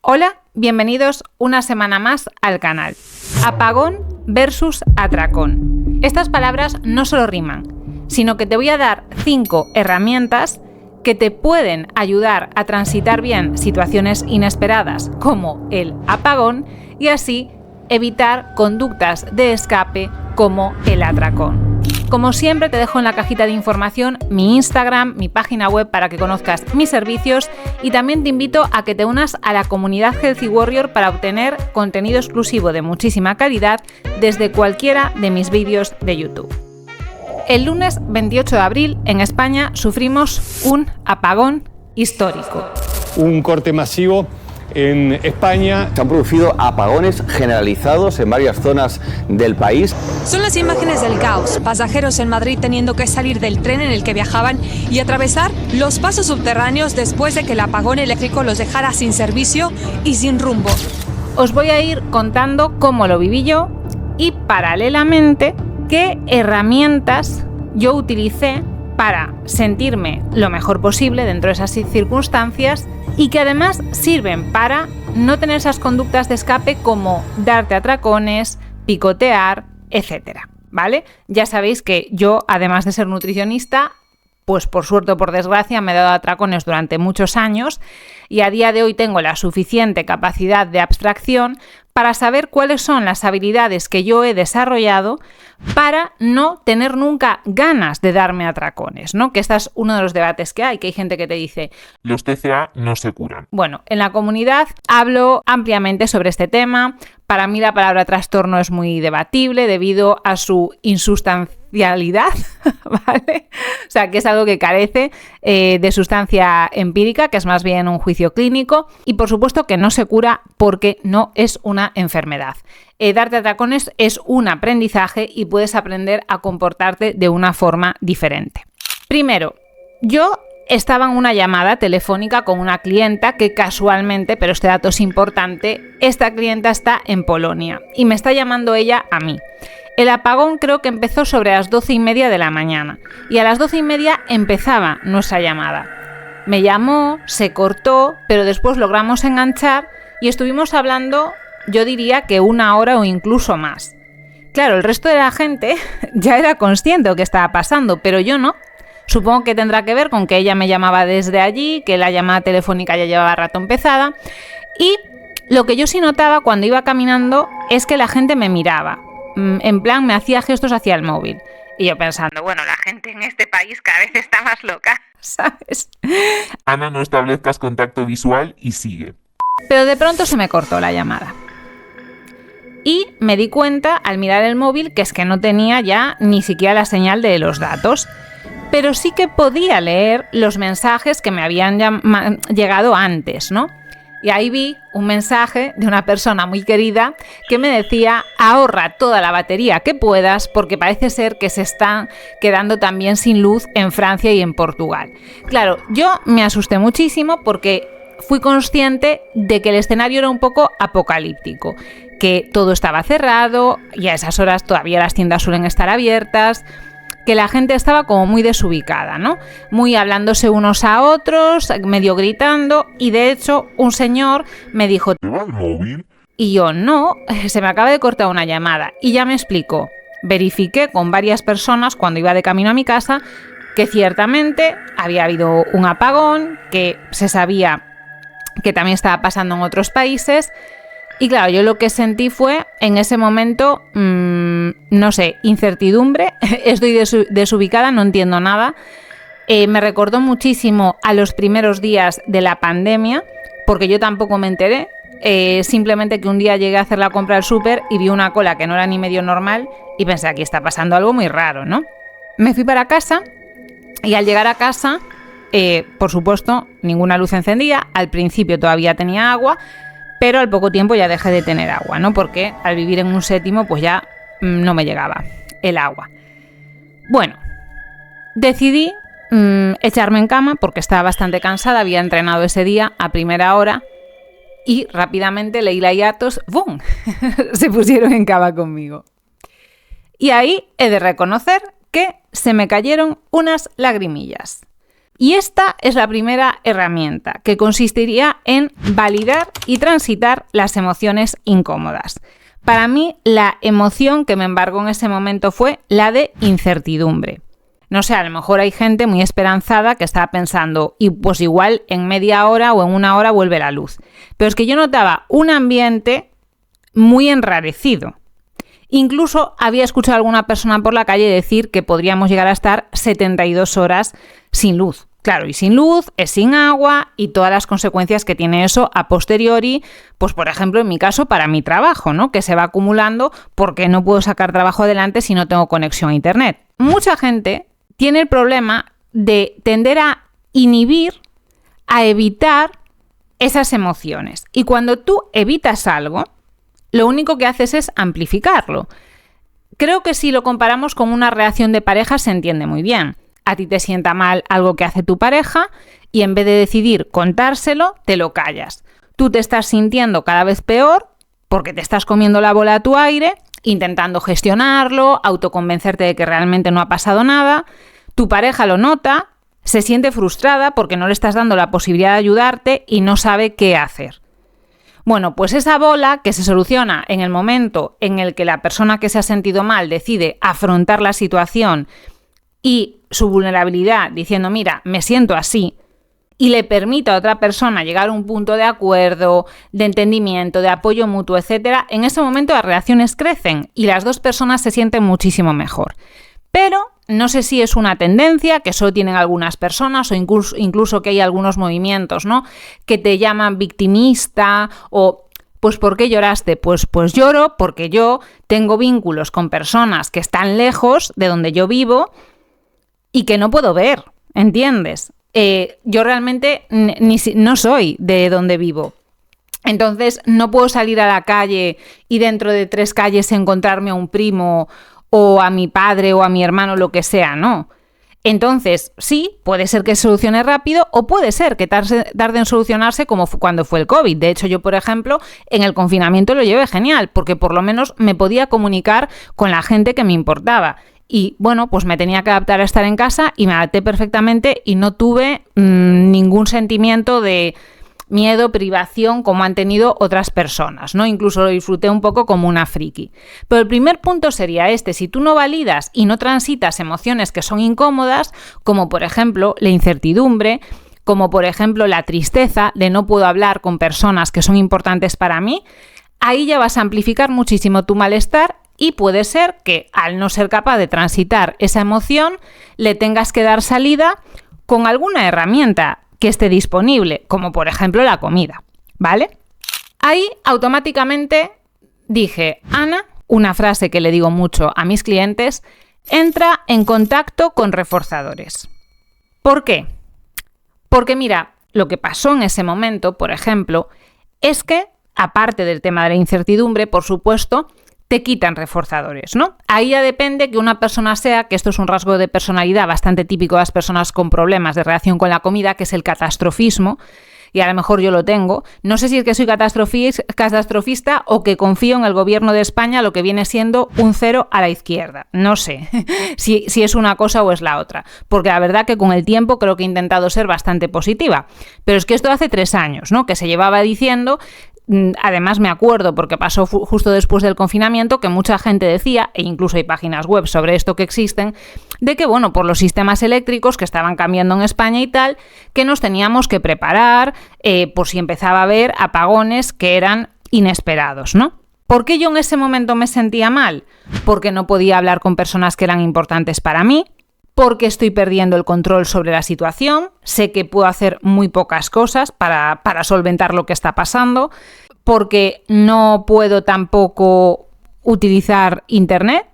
Hola, bienvenidos una semana más al canal. Apagón versus atracón. Estas palabras no solo riman, sino que te voy a dar 5 herramientas que te pueden ayudar a transitar bien situaciones inesperadas como el apagón y así evitar conductas de escape como el atracón. Como siempre, te dejo en la cajita de información mi Instagram, mi página web para que conozcas mis servicios y también te invito a que te unas a la comunidad Healthy Warrior para obtener contenido exclusivo de muchísima calidad desde cualquiera de mis vídeos de YouTube. El lunes 28 de abril en España sufrimos un apagón histórico. Un corte masivo en España. Se han producido apagones generalizados en varias zonas del país. Son las imágenes del caos. Pasajeros en Madrid teniendo que salir del tren en el que viajaban y atravesar los pasos subterráneos después de que el apagón eléctrico los dejara sin servicio y sin rumbo. Os voy a ir contando cómo lo viví yo y paralelamente qué herramientas yo utilicé para sentirme lo mejor posible dentro de esas circunstancias y que además sirven para no tener esas conductas de escape como darte atracones, picotear, etc. ¿Vale? Ya sabéis que yo, además de ser nutricionista, pues por suerte o por desgracia me he dado atracones durante muchos años y a día de hoy tengo la suficiente capacidad de abstracción para saber cuáles son las habilidades que yo he desarrollado para no tener nunca ganas de darme atracones, ¿no? Que este es uno de los debates que hay gente que te dice los TCA no se curan. Bueno, en la comunidad hablo ampliamente sobre este tema. Para mí la palabra trastorno es muy debatible debido a su insustancialidad, ¿vale? O sea, que es algo que carece de sustancia empírica, que es más bien un juicio clínico, y por supuesto que no se cura porque no es una enfermedad. Darte atracones es un aprendizaje y puedes aprender a comportarte de una forma diferente. Primero, yo estaba en una llamada telefónica con una clienta que casualmente, pero este dato es importante, esta clienta está en Polonia y me está llamando ella a mí. El apagón creo que empezó sobre las 12:30 de la mañana y a las 12:30 empezaba nuestra llamada. Me llamó, se cortó, pero después logramos enganchar y estuvimos hablando, yo diría que 1 hora o incluso más. Claro, el resto de la gente ya era consciente de lo que estaba pasando, pero yo no. Supongo que tendrá que ver con que ella me llamaba desde allí, que la llamada telefónica ya llevaba rato empezada. Y lo que yo sí notaba cuando iba caminando es que la gente me miraba. En plan, me hacía gestos hacia el móvil. Y yo pensando, bueno, la gente en este país cada vez está más loca, ¿sabes? Ana, no establezcas contacto visual y sigue. Pero de pronto se me cortó la llamada. Y me di cuenta al mirar el móvil que es que no tenía ya ni siquiera la señal de los datos. Pero sí que podía leer los mensajes que me habían llegado antes, ¿no? Y ahí vi un mensaje de una persona muy querida que me decía: ahorra toda la batería que puedas porque parece ser que se están quedando también sin luz en Francia y en Portugal. Claro, yo me asusté muchísimo porque fui consciente de que el escenario era un poco apocalíptico, que todo estaba cerrado y a esas horas todavía las tiendas suelen estar abiertas, que la gente estaba como muy desubicada, ¿no? Muy hablándose unos a otros, medio gritando, y de hecho un señor me dijo: ¿te va el móvil? Y yo, no, se me acaba de cortar una llamada. Y ya me explicó. Verifiqué con varias personas cuando iba de camino a mi casa que ciertamente había habido un apagón, que se sabía que también estaba pasando en otros países. Y claro, yo lo que sentí fue, en ese momento, no sé, incertidumbre, estoy desubicada, no entiendo nada. Me recordó muchísimo a los primeros días de la pandemia, porque yo tampoco me enteré. Simplemente que un día llegué a hacer la compra al súper y vi una cola que no era ni medio normal y pensé, aquí está pasando algo muy raro, ¿no? Me fui para casa y al llegar a casa, por supuesto, ninguna luz encendida. Al principio todavía tenía agua, pero al poco tiempo ya dejé de tener agua, ¿no? Porque al vivir en un séptimo, pues ya no me llegaba el agua. Bueno, decidí echarme en cama porque estaba bastante cansada, había entrenado ese día a primera hora y rápidamente Leila y Atos, ¡bum!, se pusieron en cama conmigo. Y ahí he de reconocer que se me cayeron unas lagrimillas. Y esta es la primera herramienta, que consistiría en validar y transitar las emociones incómodas. Para mí, la emoción que me embargó en ese momento fue la de incertidumbre. No sé, a lo mejor hay gente muy esperanzada que estaba pensando, y pues igual en media hora o en una hora vuelve la luz. Pero es que yo notaba un ambiente muy enrarecido. Incluso había escuchado a alguna persona por la calle decir que podríamos llegar a estar 72 horas sin luz. Claro, y sin luz es sin agua y todas las consecuencias que tiene eso a posteriori, pues por ejemplo en mi caso para mi trabajo, ¿no? Que se va acumulando porque no puedo sacar trabajo adelante si no tengo conexión a internet. Mucha gente tiene el problema de tender a inhibir, a evitar esas emociones. Y cuando tú evitas algo, lo único que haces es amplificarlo. Creo que si lo comparamos con una relación de pareja se entiende muy bien. A ti te sienta mal algo que hace tu pareja y en vez de decidir contárselo, te lo callas. Tú te estás sintiendo cada vez peor porque te estás comiendo la bola a tu aire, intentando gestionarlo, autoconvencerte de que realmente no ha pasado nada. Tu pareja lo nota, se siente frustrada porque no le estás dando la posibilidad de ayudarte y no sabe qué hacer. Bueno, pues esa bola que se soluciona en el momento en el que la persona que se ha sentido mal decide afrontar la situación y su vulnerabilidad diciendo, mira, me siento así, y le permite a otra persona llegar a un punto de acuerdo, de entendimiento, de apoyo mutuo, etc., en ese momento las relaciones crecen y las dos personas se sienten muchísimo mejor. Pero no sé si es una tendencia que solo tienen algunas personas o incluso que hay algunos movimientos, ¿no?, que te llaman victimista o pues ¿por qué lloraste? Pues lloro porque yo tengo vínculos con personas que están lejos de donde yo vivo y que no puedo ver, ¿entiendes? Yo realmente no soy de donde vivo. Entonces no puedo salir a la calle y dentro de 3 calles encontrarme a un primo o a mi padre o a mi hermano, lo que sea, no. Entonces, sí, puede ser que se solucione rápido o puede ser que tarde en solucionarse como cuando fue el COVID. De hecho, yo, por ejemplo, en el confinamiento lo llevé genial porque por lo menos me podía comunicar con la gente que me importaba. Y bueno, pues me tenía que adaptar a estar en casa y me adapté perfectamente y no tuve ningún sentimiento de miedo, privación, como han tenido otras personas, ¿no? Incluso lo disfruté un poco como una friki. Pero el primer punto sería este: si tú no validas y no transitas emociones que son incómodas, como por ejemplo la incertidumbre, como por ejemplo la tristeza de no puedo hablar con personas que son importantes para mí, ahí ya vas a amplificar muchísimo tu malestar y puede ser que al no ser capaz de transitar esa emoción le tengas que dar salida con alguna herramienta que esté disponible, como por ejemplo la comida, ¿vale? Ahí automáticamente dije, Ana, una frase que le digo mucho a mis clientes, entra en contacto con reforzadores. ¿Por qué? Porque mira, lo que pasó en ese momento, por ejemplo, es que, aparte del tema de la incertidumbre, por supuesto, te quitan reforzadores, ¿no? Ahí ya depende que una persona sea, que esto es un rasgo de personalidad bastante típico de las personas con problemas de relación con la comida, que es el catastrofismo, y a lo mejor yo lo tengo. No sé si es que soy catastrofista o que confío en el gobierno de España, lo que viene siendo un 0 a la izquierda. No sé si es una cosa o es la otra, porque la verdad que con el tiempo creo que he intentado ser bastante positiva. Pero es que esto hace 3 años, ¿no?, que se llevaba diciendo. Además me acuerdo, porque pasó justo después del confinamiento, que mucha gente decía, e incluso hay páginas web sobre esto que existen, de que bueno, por los sistemas eléctricos que estaban cambiando en España y tal, que nos teníamos que preparar por si empezaba a haber apagones que eran inesperados, ¿no? ¿Por qué yo en ese momento me sentía mal? Porque no podía hablar con personas que eran importantes para mí, porque estoy perdiendo el control sobre la situación, sé que puedo hacer muy pocas cosas para solventar lo que está pasando, porque no puedo tampoco utilizar internet,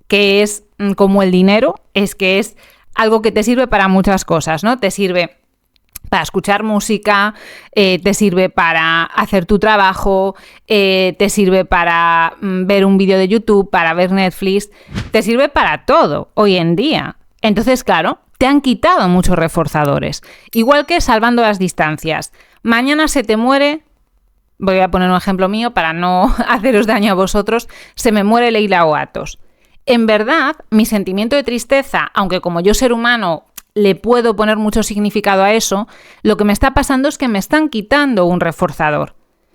que es como el dinero, es que es algo que te sirve para muchas cosas, ¿no? Te sirve para escuchar música, te sirve para hacer tu trabajo, te sirve para ver un vídeo de YouTube, para ver Netflix, te sirve para todo hoy en día. Entonces, claro, te han quitado muchos reforzadores. Igual que salvando las distancias. Mañana se te muere, voy a poner un ejemplo mío para no haceros daño a vosotros, se me muere Leila Oatos. En verdad, mi sentimiento de tristeza, aunque como yo ser humano le puedo poner mucho significado a eso, lo que me está pasando es que me están quitando un reforzador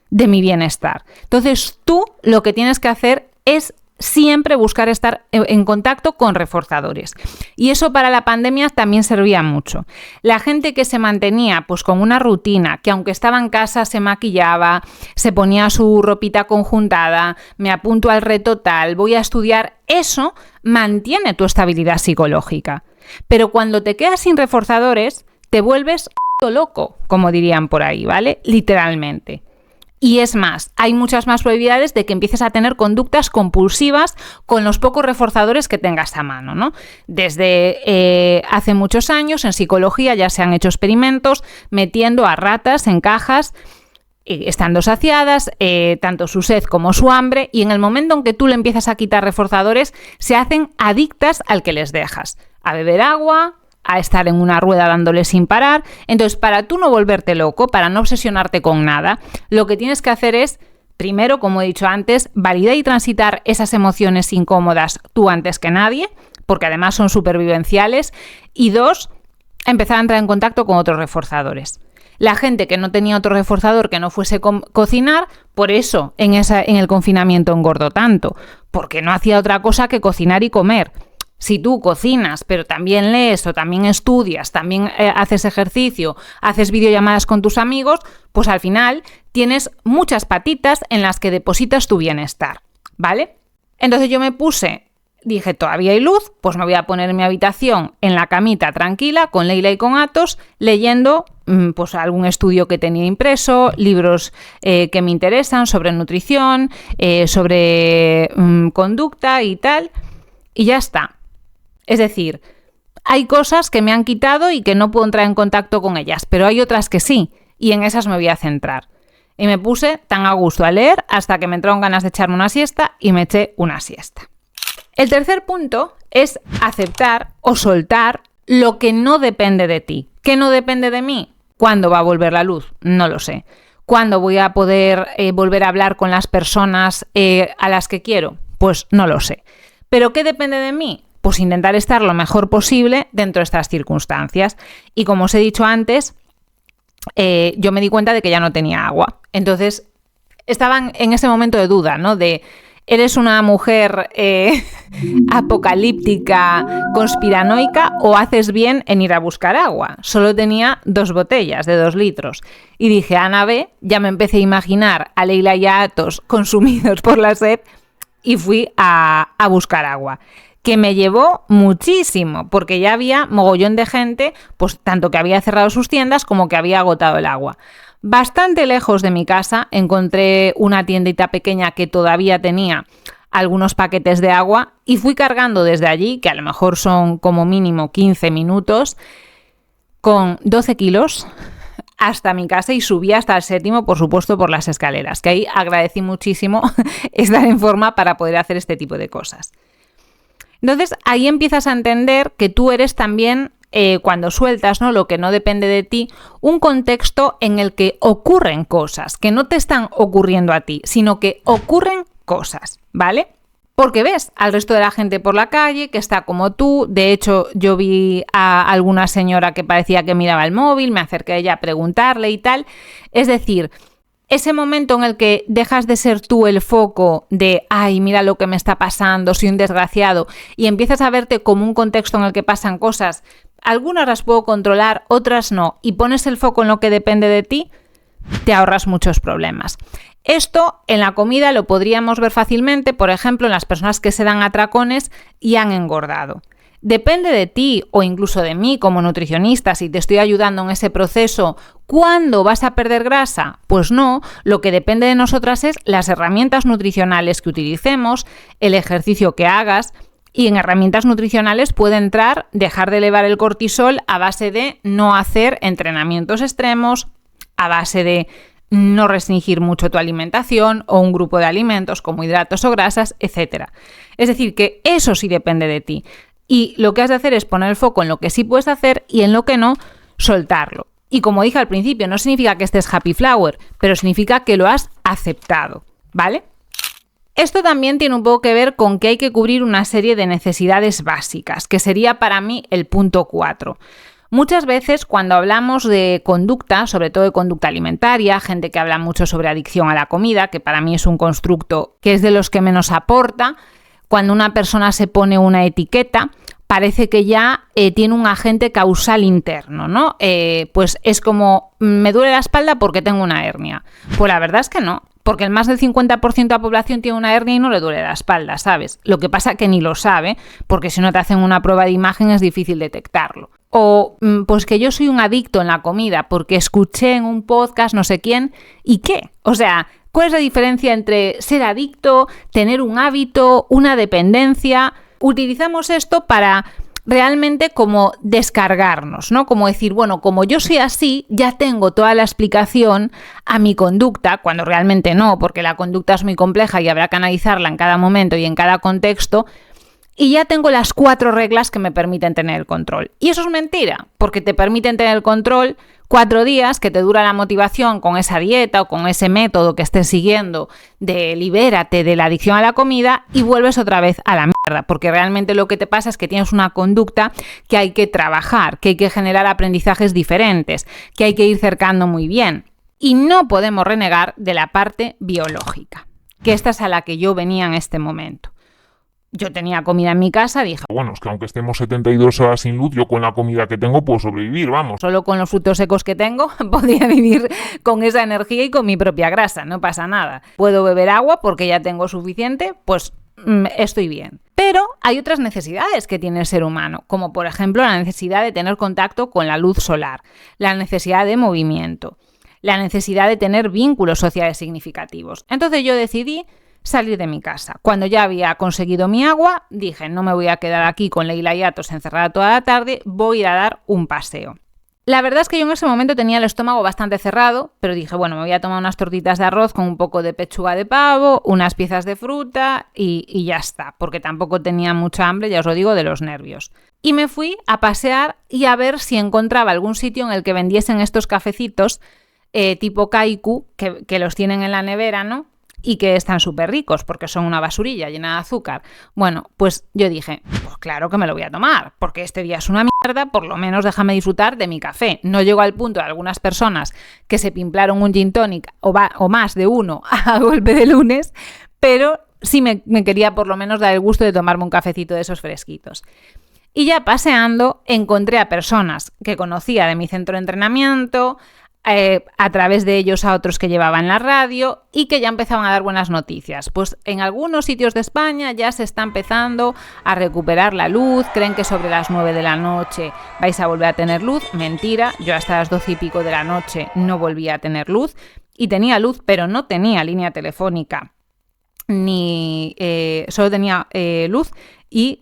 de mi bienestar. Entonces tú lo que tienes que hacer es siempre buscar estar en contacto con reforzadores. Y eso para la pandemia también servía mucho. La gente que se mantenía pues con una rutina, que aunque estaba en casa se maquillaba, se ponía su ropita conjuntada, me apunto al reto tal, voy a estudiar, eso mantiene tu estabilidad psicológica. Pero cuando te quedas sin reforzadores, te vuelves loco, como dirían por ahí, ¿vale? Literalmente. Y es más, hay muchas más probabilidades de que empieces a tener conductas compulsivas con los pocos reforzadores que tengas a mano, ¿no? Desde hace muchos años en psicología ya se han hecho experimentos metiendo a ratas en cajas, estando saciadas, tanto su sed como su hambre, y en el momento en que tú le empiezas a quitar reforzadores, se hacen adictas al que les dejas, a beber agua, a estar en una rueda dándole sin parar. Entonces, para tú no volverte loco, para no obsesionarte con nada, lo que tienes que hacer es, primero, como he dicho antes, validar y transitar esas emociones incómodas tú antes que nadie, porque además son supervivenciales, y 2, empezar a entrar en contacto con otros reforzadores. La gente que no tenía otro reforzador que no fuese cocinar, por eso en el confinamiento engordó tanto, porque no hacía otra cosa que cocinar y comer. Si tú cocinas, pero también lees o también estudias, también haces ejercicio, haces videollamadas con tus amigos, pues al final tienes muchas patitas en las que depositas tu bienestar, ¿vale? Entonces yo dije, todavía hay luz, pues me voy a poner en mi habitación en la camita tranquila, con Leila y con Atos, leyendo pues algún estudio que tenía impreso, libros que me interesan sobre nutrición, sobre conducta y tal, y ya está. Es decir, hay cosas que me han quitado y que no puedo entrar en contacto con ellas, pero hay otras que sí, y en esas me voy a centrar. Y me puse tan a gusto a leer hasta que me entraron ganas de echarme una siesta y me eché una siesta. El tercer punto es aceptar o soltar lo que no depende de ti. ¿Qué no depende de mí? ¿Cuándo va a volver la luz? No lo sé. ¿Cuándo voy a poder volver a hablar con las personas a las que quiero? Pues no lo sé. ¿Pero qué depende de mí? Pues intentar estar lo mejor posible dentro de estas circunstancias. Y como os he dicho antes, yo me di cuenta de que ya no tenía agua. Entonces, estaban en ese momento de duda, ¿no? De, ¿eres una mujer apocalíptica, conspiranoica, o haces bien en ir a buscar agua? Solo tenía 2 botellas de 2 litros. Y dije, Ana B, ya me empecé a imaginar a Leila y a Atos consumidos por la sed y fui a buscar agua. Que me llevó muchísimo, porque ya había mogollón de gente, pues tanto que había cerrado sus tiendas como que había agotado el agua. Bastante lejos de mi casa encontré una tiendita pequeña que todavía tenía algunos paquetes de agua y fui cargando desde allí, que a lo mejor son como mínimo 15 minutos, con 12 kilos hasta mi casa y subí hasta el 7º, por supuesto, por las escaleras, que ahí agradecí muchísimo estar en forma para poder hacer este tipo de cosas. Entonces ahí empiezas a entender que tú eres también, cuando sueltas, ¿no?, lo que no depende de ti, un contexto en el que ocurren cosas, que no te están ocurriendo a ti, sino que ocurren cosas, ¿vale? Porque ves al resto de la gente por la calle que está como tú. De hecho, yo vi a alguna señora que parecía que miraba el móvil, me acerqué a ella a preguntarle y tal. Es decir, ese momento en el que dejas de ser tú el foco de «ay, mira lo que me está pasando, soy un desgraciado», y empiezas a verte como un contexto en el que pasan cosas, algunas las puedo controlar, otras no, y pones el foco en lo que depende de ti, te ahorras muchos problemas. Esto en la comida lo podríamos ver fácilmente, por ejemplo, en las personas que se dan atracones y han engordado. Depende de ti o incluso de mí como nutricionista, si te estoy ayudando en ese proceso, ¿cuándo vas a perder grasa? Pues no, lo que depende de nosotras es las herramientas nutricionales que utilicemos, el ejercicio que hagas, y en herramientas nutricionales puede entrar dejar de elevar el cortisol a base de no hacer entrenamientos extremos, a base de no restringir mucho tu alimentación o un grupo de alimentos como hidratos o grasas, etc. Es decir, que eso sí depende de ti. Y lo que has de hacer es poner el foco en lo que sí puedes hacer y en lo que no, soltarlo. Y como dije al principio, no significa que estés happy flower, pero significa que lo has aceptado, ¿vale? Esto también tiene un poco que ver con que hay que cubrir una serie de necesidades básicas, que sería para mí el punto 4. Muchas veces cuando hablamos de conducta, sobre todo de conducta alimentaria, gente que habla mucho sobre adicción a la comida, que para mí es un constructo que es de los que menos aporta, cuando una persona se pone una etiqueta, parece que ya tiene un agente causal interno, ¿no? Pues es como, me duele la espalda porque tengo una hernia. Pues la verdad es que no. Porque el más del 50% de la población tiene una hernia y no le duele la espalda, ¿sabes? Lo que pasa es que ni lo sabe, porque si no te hacen una prueba de imagen es difícil detectarlo. O pues que yo soy un adicto en la comida porque escuché en un podcast no sé quién, ¿y qué? O sea, ¿cuál es la diferencia entre ser adicto, tener un hábito, una dependencia? Utilizamos esto para realmente como descargarnos, ¿no? Como decir, bueno, como yo soy así, ya tengo toda la explicación a mi conducta, cuando realmente no, porque la conducta es muy compleja y habrá que analizarla en cada momento y en cada contexto, y ya tengo las 4 reglas que me permiten tener el control. Y eso es mentira, porque te permiten tener el control 4 días, que te dura la motivación con esa dieta o con ese método que estés siguiendo de libérate de la adicción a la comida y vuelves otra vez a la mierda, porque realmente lo que te pasa es que tienes una conducta que hay que trabajar, que hay que generar aprendizajes diferentes, que hay que ir cercando muy bien. Y no podemos renegar de la parte biológica, que esta es a la que yo venía en este momento. Yo tenía comida en mi casa, dije, Bueno, es que aunque estemos 72 horas sin luz, yo con la comida que tengo puedo sobrevivir, vamos. solo con los frutos secos que tengo podría vivir con esa energía y con mi propia grasa, no pasa nada. Puedo beber agua porque ya tengo suficiente, pues estoy bien. Pero hay otras necesidades que tiene el ser humano, como por ejemplo la necesidad de tener contacto con la luz solar, la necesidad de movimiento, la necesidad de tener vínculos sociales significativos. Entonces yo decidí salir de mi casa. Cuando ya había conseguido mi agua, dije, no me voy a quedar aquí con Leila y Atos encerrada toda la tarde, voy a ir a dar un paseo. La verdad es que yo en ese momento tenía el estómago bastante cerrado, pero dije, bueno, me voy a tomar unas tortitas de arroz con un poco de pechuga de pavo, unas piezas de fruta y ya está, porque tampoco tenía mucha hambre, ya os lo digo, de los nervios. Y me fui a pasear y a ver si encontraba algún sitio en el que vendiesen estos cafecitos tipo Kaiku, que los tienen en la nevera, ¿no? Y que están súper ricos porque son una basurilla llena de azúcar. Bueno, pues yo dije, pues claro que me lo voy a tomar, porque este día es una mierda, por lo menos déjame disfrutar de mi café. No llego al punto de algunas personas que se pimplaron un gin tonic o más de uno a golpe de lunes, pero sí me quería por lo menos dar el gusto de tomarme un cafecito de esos fresquitos. Y ya paseando encontré a personas que conocía de mi centro de entrenamiento, a través de ellos a otros que llevaban la radio y que ya empezaban a dar buenas noticias. Pues en algunos sitios de España ya se está empezando a recuperar la luz, creen que sobre las 9 de la noche vais a volver a tener luz. Mentira, yo hasta las 12 y pico de la noche no volvía a tener luz y tenía luz, pero no tenía línea telefónica, ni solo tenía luz y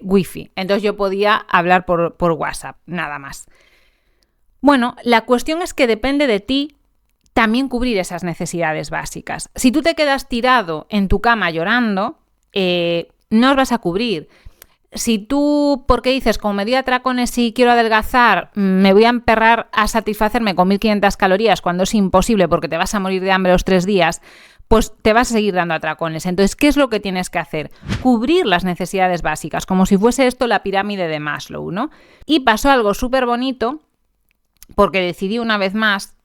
wifi. Entonces yo podía hablar por WhatsApp, nada más. Bueno, la cuestión es que depende de ti también cubrir esas necesidades básicas. Si tú te quedas tirado en tu cama llorando, no os vas a cubrir. Si tú, porque dices, como me doy atracones y quiero adelgazar, me voy a emperrar a satisfacerme con 1500 calorías cuando es imposible porque te vas a morir de hambre los 3 días, pues te vas a seguir dando atracones. Entonces, ¿qué es lo que tienes que hacer? Cubrir las necesidades básicas, como si fuese esto la pirámide de Maslow, ¿no? Y pasó algo súper bonito, porque decidí una vez más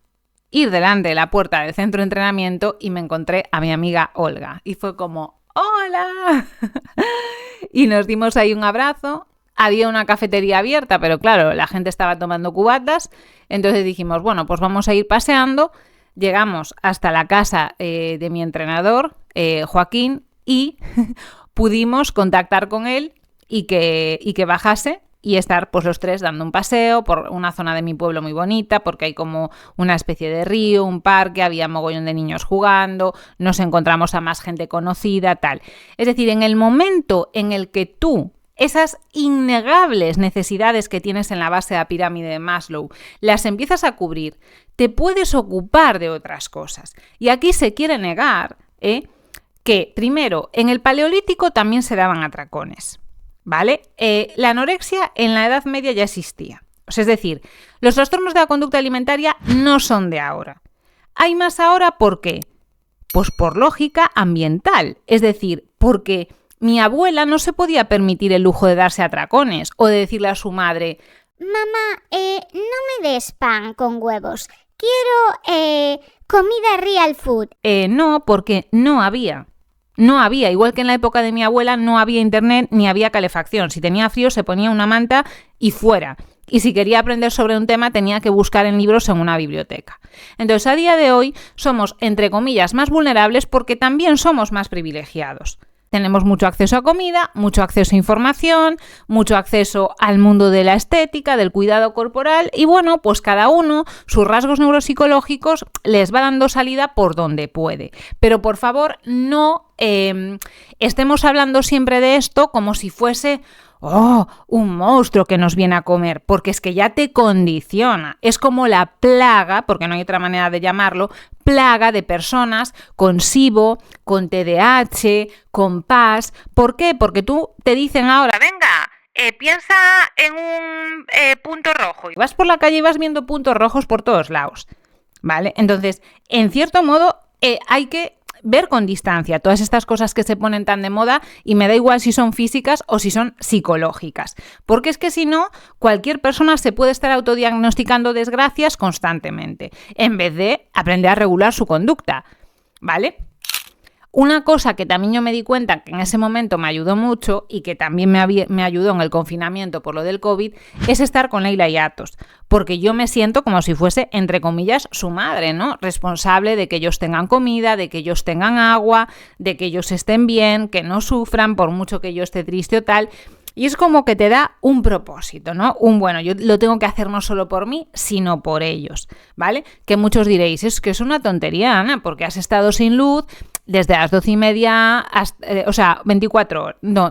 ir delante de la puerta del centro de entrenamiento y me encontré a mi amiga Olga. Y fue como, ¡hola! Y nos dimos ahí un abrazo. Había una cafetería abierta, pero claro, la gente estaba tomando cubatas. Entonces dijimos, bueno, pues vamos a ir paseando. Llegamos hasta la casa de mi entrenador, Joaquín, y pudimos contactar con él y que bajase y estar pues los 3 dando un paseo por una zona de mi pueblo muy bonita, porque hay como una especie de río, un parque, había mogollón de niños jugando, nos encontramos a más gente conocida, tal. Es decir, en el momento en el que tú, esas innegables necesidades que tienes en la base de la pirámide de Maslow, las empiezas a cubrir, te puedes ocupar de otras cosas. Y aquí se quiere negar que, primero, en el Paleolítico también se daban atracones, ¿vale? La anorexia en la Edad Media ya existía. Es decir, los trastornos de la conducta alimentaria no son de ahora. Hay más ahora, ¿por qué? Pues por lógica ambiental, es decir, porque mi abuela no se podía permitir el lujo de darse atracones o de decirle a su madre: mamá, no me des pan con huevos, quiero comida real food. No, porque no había. No había, igual que en la época de mi abuela no había internet ni había calefacción. Si tenía frío se ponía una manta y fuera. Y si quería aprender sobre un tema tenía que buscar en libros en una biblioteca. Entonces, a día de hoy somos, entre comillas, más vulnerables porque también somos más privilegiados. Tenemos mucho acceso a comida, mucho acceso a información, mucho acceso al mundo de la estética, del cuidado corporal y bueno, pues cada uno, sus rasgos neuropsicológicos les va dando salida por donde puede. Pero por favor, no estemos hablando siempre de esto como si fuese un monstruo que nos viene a comer, porque es que ya te condiciona. Es como la plaga, porque no hay otra manera de llamarlo, plaga de personas con SIBO, con TDAH, con PAS. ¿Por qué? Porque tú te dicen ahora, venga, piensa en un punto rojo. Y vas por la calle y vas viendo puntos rojos por todos lados, ¿vale? Entonces, en cierto modo, hay que ver con distancia todas estas cosas que se ponen tan de moda y me da igual si son físicas o si son psicológicas. Porque es que si no, cualquier persona se puede estar autodiagnosticando desgracias constantemente, en vez de aprender a regular su conducta, ¿vale? Una cosa que también yo me di cuenta que en ese momento me ayudó mucho y que también me ayudó en el confinamiento por lo del COVID es estar con Leila y Atos, porque yo me siento como si fuese, entre comillas, su madre, ¿no? Responsable de que ellos tengan comida, de que ellos tengan agua, de que ellos estén bien, que no sufran por mucho que yo esté triste o tal. Y es como que te da un propósito, ¿no? Bueno, yo lo tengo que hacer no solo por mí, sino por ellos, ¿vale? Que muchos diréis, es que es una tontería, Ana, porque has estado sin luz desde las 12:30 hasta,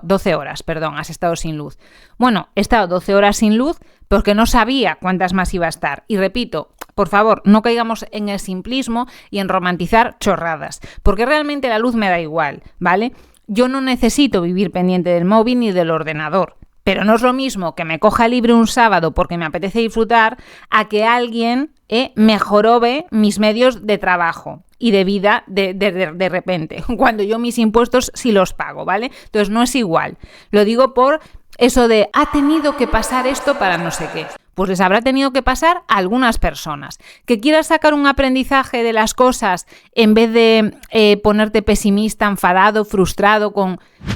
12 horas, has estado sin luz. Bueno, he estado 12 horas sin luz porque no sabía cuántas más iba a estar. Y repito, por favor, no caigamos en el simplismo y en romantizar chorradas, porque realmente la luz me da igual, ¿vale? Yo no necesito vivir pendiente del móvil ni del ordenador, pero no es lo mismo que me coja libre un sábado porque me apetece disfrutar a que alguien me jorobe mis medios de trabajo y de vida de repente, cuando yo mis impuestos sí los pago, ¿vale? Entonces no es igual. Lo digo por eso de ha tenido que pasar esto para no sé qué. Pues les habrá tenido que pasar a algunas personas. Que quieras sacar un aprendizaje de las cosas en vez de ponerte pesimista, enfadado, frustrado,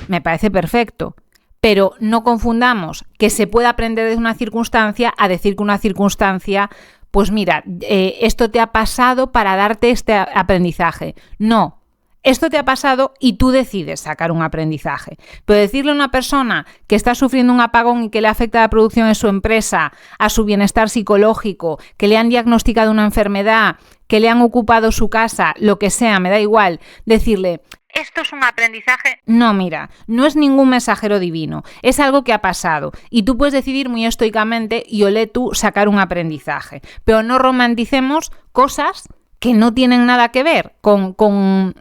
me parece perfecto. Pero no confundamos que se puede aprender de una circunstancia a decir que una circunstancia, pues mira, esto te ha pasado para darte este aprendizaje. No. Esto te ha pasado y tú decides sacar un aprendizaje. Pero decirle a una persona que está sufriendo un apagón y que le afecta a la producción de su empresa, a su bienestar psicológico, que le han diagnosticado una enfermedad, que le han ocupado su casa, lo que sea, me da igual, decirle, esto es un aprendizaje. No, mira, no es ningún mensajero divino, es algo que ha pasado y tú puedes decidir muy estoicamente y olé tú sacar un aprendizaje. Pero no romanticemos cosas que no tienen nada que ver con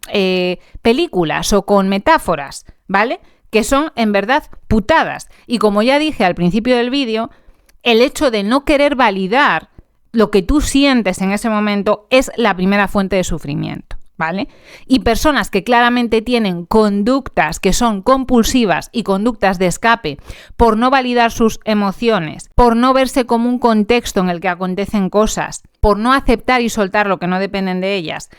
películas o con metáforas, ¿vale? Que son, en verdad, putadas. Y como ya dije al principio del vídeo, el hecho de no querer validar lo que tú sientes en ese momento es la primera fuente de sufrimiento, ¿vale? Y personas que claramente tienen conductas que son compulsivas y conductas de escape por no validar sus emociones, por no verse como un contexto en el que acontecen cosas, por no aceptar y soltar lo que no dependen de ellas.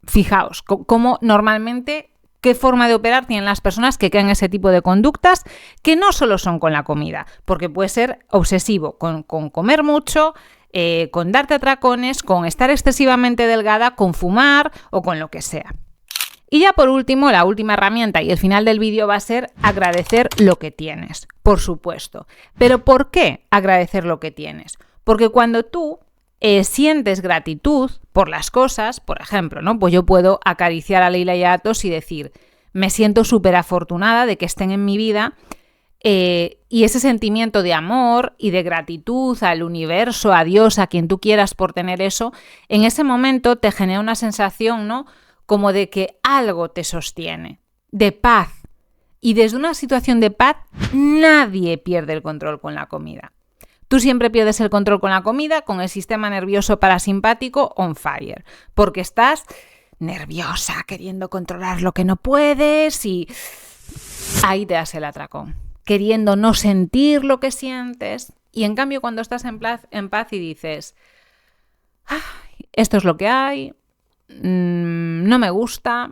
Fijaos cómo normalmente, qué forma de operar tienen las personas que crean ese tipo de conductas que no solo son con la comida, porque puede ser obsesivo con comer mucho, con darte atracones, con estar excesivamente delgada, con fumar o con lo que sea. Y ya por último, la última herramienta y el final del vídeo va a ser agradecer lo que tienes, por supuesto. ¿Pero por qué agradecer lo que tienes? Porque cuando tú sientes gratitud por las cosas, por ejemplo, ¿no? Pues yo puedo acariciar a Leila y a Atos y decir, me siento súper afortunada de que estén en mi vida. Y ese sentimiento de amor y de gratitud al universo, a Dios, a quien tú quieras por tener eso, en ese momento te genera una sensación, ¿no? Como de que algo te sostiene, de paz. Y desde una situación de paz, nadie pierde el control con la comida. Tú siempre pierdes el control con la comida, con el sistema nervioso parasimpático on fire, porque estás nerviosa, queriendo controlar lo que no puedes y ahí te das el atracón, queriendo no sentir lo que sientes. Y en cambio cuando estás en paz y dices, esto es lo que hay, no me gusta,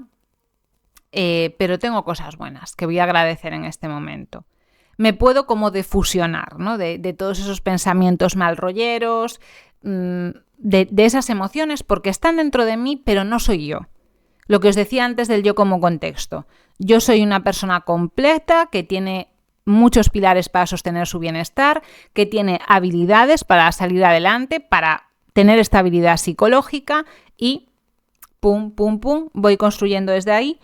pero tengo cosas buenas que voy a agradecer en este momento. Me puedo como defusionar, ¿no? de todos esos pensamientos malrolleros, de esas emociones, porque están dentro de mí, pero no soy yo. Lo que os decía antes del yo como contexto. Yo soy una persona completa que tiene muchos pilares para sostener su bienestar, que tiene habilidades para salir adelante, para tener estabilidad psicológica y pum, pum, pum, voy construyendo desde ahí.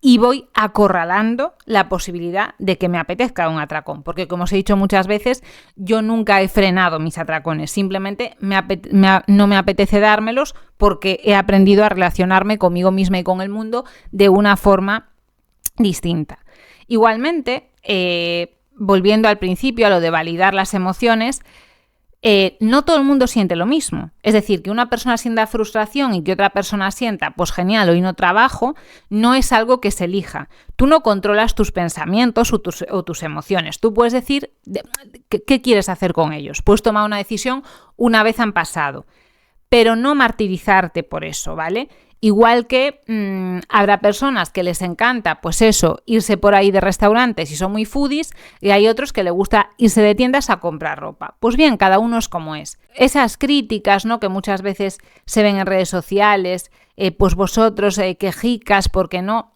Y voy acorralando la posibilidad de que me apetezca un atracón. Porque, como os he dicho muchas veces, yo nunca he frenado mis atracones. Simplemente no me apetece dármelos porque he aprendido a relacionarme conmigo misma y con el mundo de una forma distinta. Igualmente, volviendo al principio, a lo de validar las emociones, no todo el mundo siente lo mismo. Es decir, que una persona sienta frustración y que otra persona sienta, pues genial, hoy no trabajo, no es algo que se elija. Tú no controlas tus pensamientos o tus emociones. Tú puedes decir qué quieres hacer con ellos. Puedes tomar una decisión una vez han pasado, pero no martirizarte por eso, ¿vale? Igual que habrá personas que les encanta, pues eso, irse por ahí de restaurantes y son muy foodies, y hay otros que les gusta irse de tiendas a comprar ropa. Pues bien, cada uno es como es. Esas críticas, ¿no?, que muchas veces se ven en redes sociales, pues vosotros quejicas, ¿por qué no?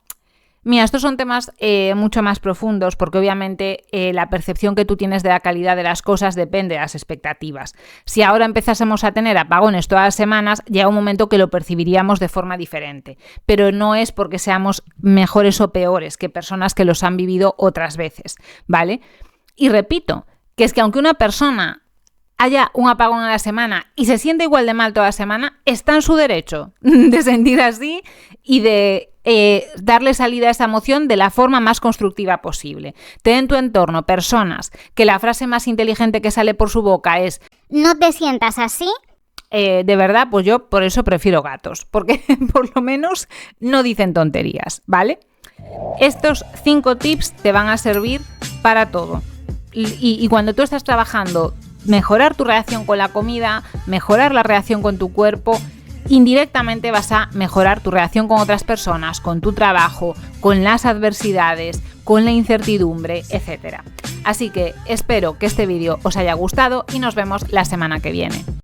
Mira, estos son temas mucho más profundos porque obviamente la percepción que tú tienes de la calidad de las cosas depende de las expectativas. Si ahora empezásemos a tener apagones todas las semanas, llega un momento que lo percibiríamos de forma diferente. Pero no es porque seamos mejores o peores que personas que los han vivido otras veces, ¿vale? Y repito, que es que aunque una persona haya un apagón a la semana y se siente igual de mal toda la semana, está en su derecho de sentir así y de darle salida a esa emoción de la forma más constructiva posible. Ten en tu entorno personas que la frase más inteligente que sale por su boca es ¿no te sientas así? De verdad, pues yo por eso prefiero gatos, porque por lo menos no dicen tonterías, ¿vale? Estos 5 tips te van a servir para todo. Y cuando tú estás trabajando, mejorar tu relación con la comida, mejorar la relación con tu cuerpo, indirectamente vas a mejorar tu relación con otras personas, con tu trabajo, con las adversidades, con la incertidumbre, etc. Así que espero que este vídeo os haya gustado y nos vemos la semana que viene.